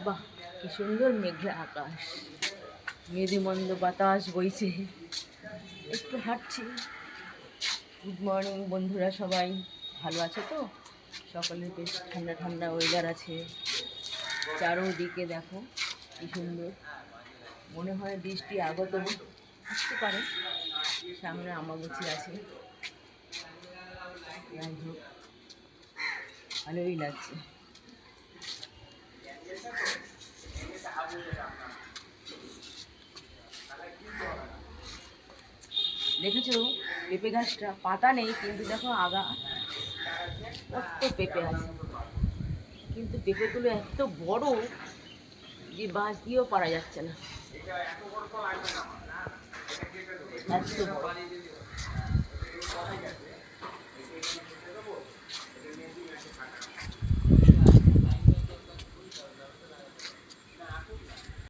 বাহ, কি সুন্দর মেঘলা আকাশ, মেঘমন্দ বাতাস বইছে। একটু হাঁটছি। গুড মর্নিং বন্ধুরা, সবাই ভালো আছে তো? সকলের বেশ ঠান্ডা ঠান্ডা ওয়েদার আছে। চারোদিকে দেখো কি সুন্দর, মনে হয় বৃষ্টি আগত আসতে পারে। সামনে আমাবস্যা আছে। যাই হোক, ভালোই লাগছে। দেখেছো পেঁপে গাছটা? পাতা নেই কিন্তু দেখো আগা কত পেঁপে আছে। কিন্তু পেঁপেগুলো এত বড় যে বাঁশ দিয়েও পারা যাচ্ছে না, এত বড়।